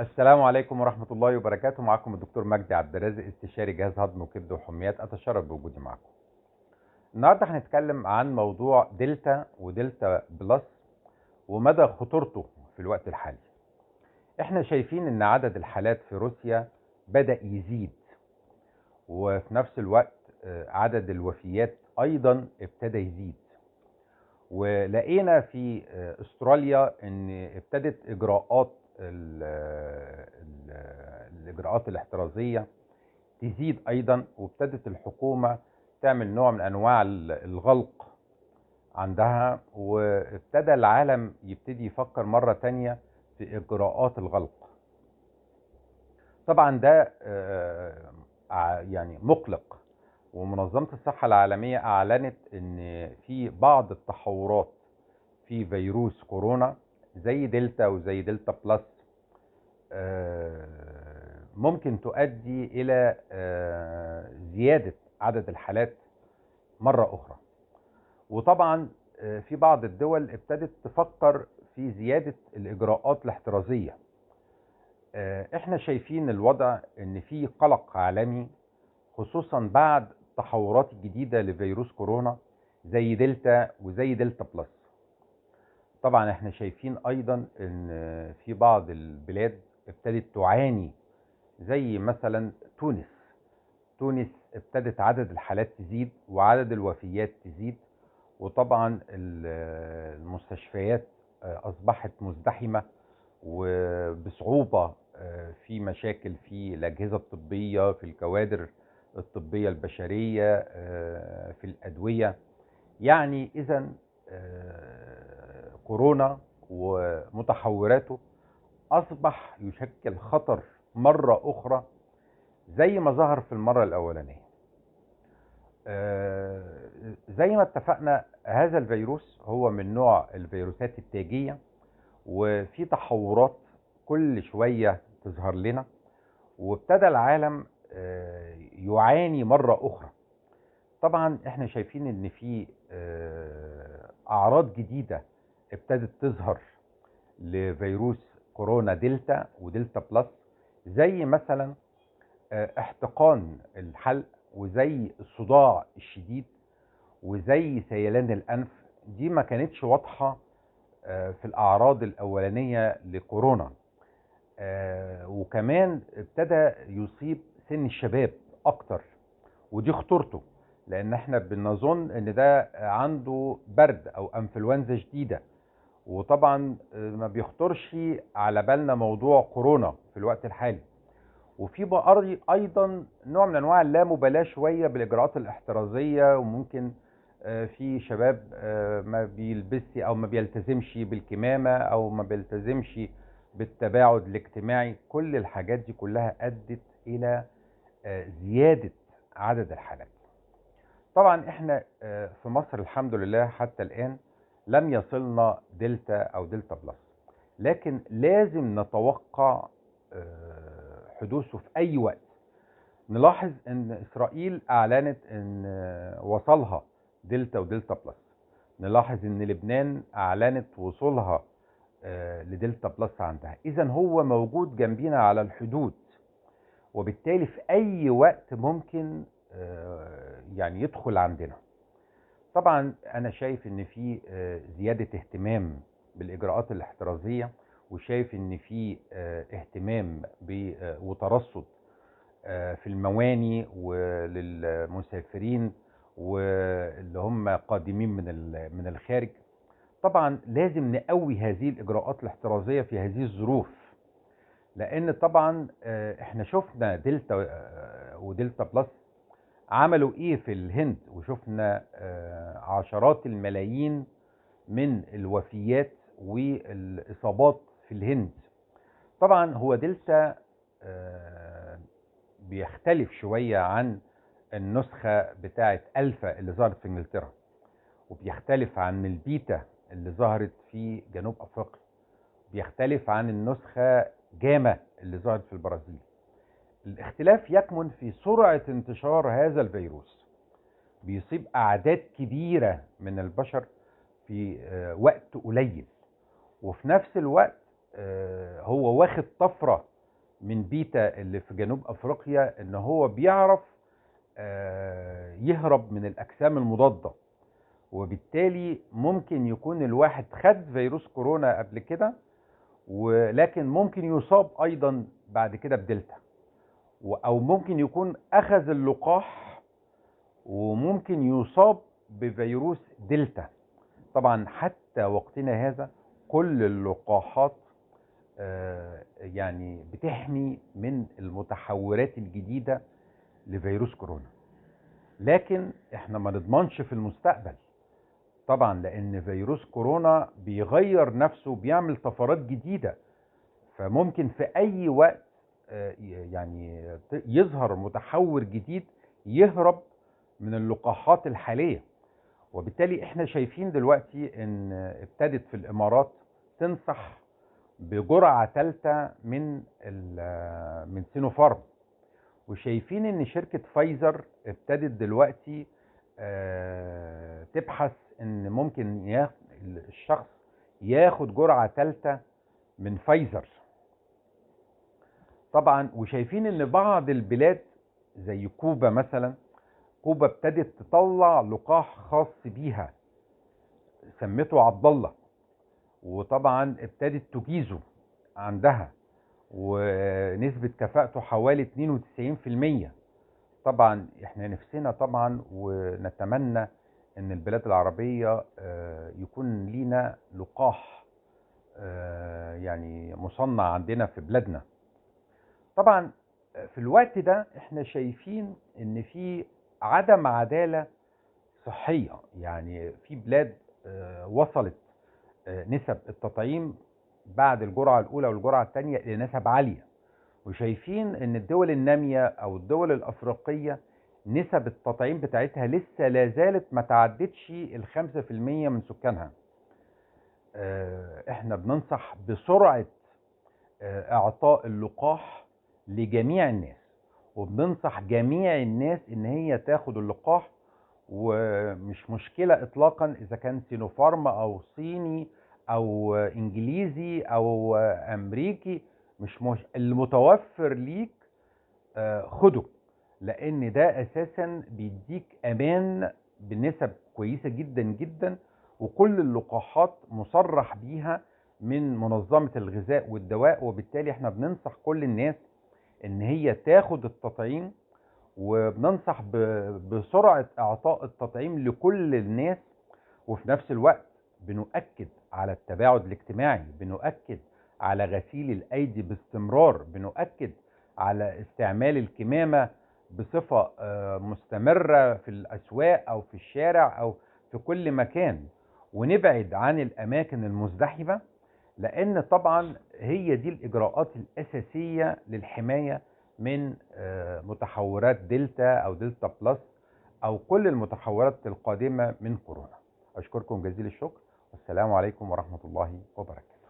السلام عليكم ورحمة الله وبركاته. معكم الدكتور مجدي عبد الرازق، استشاري جهاز هضم وكبد وحميات. أتشرف بوجودي معكم. النهارده هنتكلم عن موضوع دلتا ودلتا بلس ومدى خطورته في الوقت الحالي. احنا شايفين ان عدد الحالات في روسيا بدأ يزيد، وفي نفس الوقت عدد الوفيات ايضا ابتدى يزيد. ولقينا في استراليا ان ابتدت الاجراءات الاحترازيه تزيد ايضا، وابتدت الحكومه تعمل نوع من انواع الغلق عندها، وابتدى العالم يبتدي يفكر مره تانية في اجراءات الغلق. طبعا ده يعني مقلق، ومنظمة الصحة العالمية أعلنت إن في بعض التحورات في فيروس كورونا زي دلتا وزي دلتا بلس ممكن تؤدي إلى زيادة عدد الحالات مرة أخرى. وطبعا في بعض الدول ابتدت تفكر في زيادة الإجراءات الاحترازية. احنا شايفين الوضع إن في قلق عالمي، خصوصا بعد التحورات الجديدة لفيروس كورونا زي دلتا وزي دلتا بلس. طبعا احنا شايفين ايضا ان في بعض البلاد ابتدت تعاني، زي مثلا تونس ابتدت عدد الحالات تزيد وعدد الوفيات تزيد، وطبعا المستشفيات اصبحت مزدحمة وبصعوبة، في مشاكل في الأجهزة الطبية، في الكوادر الطبية البشرية، في الأدوية. يعني إذا كورونا ومتحوراته أصبح يشكل خطر مرة أخرى زي ما ظهر في المرة الأولانية. زي ما اتفقنا، هذا الفيروس هو من نوع الفيروسات التاجية، وفي تحورات كل شوية تظهر لنا، وابتدى العالم يعاني مرة أخرى. طبعا احنا شايفين ان في أعراض جديدة ابتدت تظهر لفيروس كورونا دلتا ودلتا بلس، زي مثلا احتقان الحلق، وزي الصداع الشديد، وزي سيلان الأنف. دي ما كانتش واضحة في الأعراض الأولانية لكورونا. وكمان ابتدى يصيب سن الشباب أكتر، ودي خطورته، لأن احنا بنظن إن ده عنده برد أو أنفلونزا جديدة، وطبعا ما بيخطرش على بالنا موضوع كورونا في الوقت الحالي. وفي بقى ايضا نوع من انواع اللامبالاه شويه بالاجراءات الاحترازيه، وممكن في شباب ما بيلبسش او ما بيلتزمش بالكمامه او ما بيلتزمش بالتباعد الاجتماعي. كل الحاجات دي كلها ادت الى زياده عدد الحالات. طبعا احنا في مصر الحمد لله حتى الان لم يصلنا دلتا او دلتا بلس، لكن لازم نتوقع حدوثه في اي وقت. نلاحظ ان اسرائيل اعلنت ان وصلها دلتا ودلتا بلس. نلاحظ ان لبنان اعلنت وصولها لدلتا بلس عندها. اذا هو موجود جنبينا على الحدود، وبالتالي في اي وقت ممكن يعني يدخل عندنا. طبعا انا شايف ان في زيادة اهتمام بالاجراءات الاحترازية، وشايف ان في اهتمام وترصد في المواني وللمسافرين واللي هم قادمين من الخارج. طبعا لازم نقوي هذه الاجراءات الاحترازية في هذه الظروف، لان طبعا احنا شفنا دلتا ودلتا بلس عملوا ايه في الهند، وشفنا عشرات الملايين من الوفيات والاصابات في الهند. طبعا هو دلتا بيختلف شوية عن النسخة بتاعة ألفا اللي ظهرت في انجلترا، وبيختلف عن البيتا اللي ظهرت في جنوب افريقيا، بيختلف عن النسخة جاما اللي ظهرت في البرازيل. الاختلاف يكمن في سرعة انتشار هذا الفيروس. بيصيب أعداد كبيرة من البشر في وقت قليل، وفي نفس الوقت هو واخد طفرة من بيتا اللي في جنوب افريقيا ان هو بيعرف يهرب من الاجسام المضادة، وبالتالي ممكن يكون الواحد خد فيروس كورونا قبل كده، ولكن ممكن يصاب ايضا بعد كده بدلتا، او ممكن يكون اخذ اللقاح وممكن يصاب بفيروس دلتا. طبعا حتى وقتنا هذا كل اللقاحات يعني بتحمي من المتحورات الجديدة لفيروس كورونا، لكن احنا ما نضمنش في المستقبل طبعا، لان فيروس كورونا بيغير نفسه، بيعمل طفرات جديدة، فممكن في اي وقت يعني يظهر متحور جديد يهرب من اللقاحات الحالية. وبالتالي احنا شايفين دلوقتي ان ابتدت في الامارات تنصح بجرعة ثالثة من سينوفارم، وشايفين ان شركة فايزر ابتدت دلوقتي تبحث ان ممكن الشخص ياخد جرعة ثالثة من فايزر طبعا. وشايفين ان بعض البلاد زي كوبا مثلا، كوبا ابتدت تطلع لقاح خاص بيها سمته عبد الله، وطبعا ابتدت تجيزه عندها، ونسبة كفاءته حوالي 92%. طبعا احنا نفسنا طبعا ونتمنى ان البلاد العربية يكون لينا لقاح يعني مصنع عندنا في بلادنا. طبعا في الوقت ده احنا شايفين ان في عدم عدالة صحية، يعني في بلاد وصلت نسب التطعيم بعد الجرعة الأولى والجرعة الثانية لنسب عالية، وشايفين ان الدول النامية او الدول الأفريقية نسب التطعيم بتاعتها لسه لا زالت ما تعدتش ال5% من سكانها. احنا بننصح بسرعة اعطاء اللقاح لجميع الناس، وبننصح جميع الناس ان هي تاخد اللقاح، ومش مشكلة اطلاقا اذا كان سينوفارم او صيني او انجليزي او امريكي، مش المتوفر ليك خده، لان ده اساسا بيديك امان بنسب كويسة جدا جدا، وكل اللقاحات مصرح بيها من منظمة الغذاء والدواء. وبالتالي احنا بننصح كل الناس ان هي تاخد التطعيم، وبننصح بسرعة اعطاء التطعيم لكل الناس، وفي نفس الوقت بنؤكد على التباعد الاجتماعي، بنؤكد على غسيل الايدي باستمرار، بنؤكد على استعمال الكمامة بصفة مستمرة في الاسواق او في الشارع او في كل مكان، ونبعد عن الاماكن المزدحمة، لان طبعا هي دي الاجراءات الاساسية للحماية من متحورات دلتا او دلتا بلس او كل المتحورات القادمة من كورونا. اشكركم جزيل الشكر، والسلام عليكم ورحمة الله وبركاته.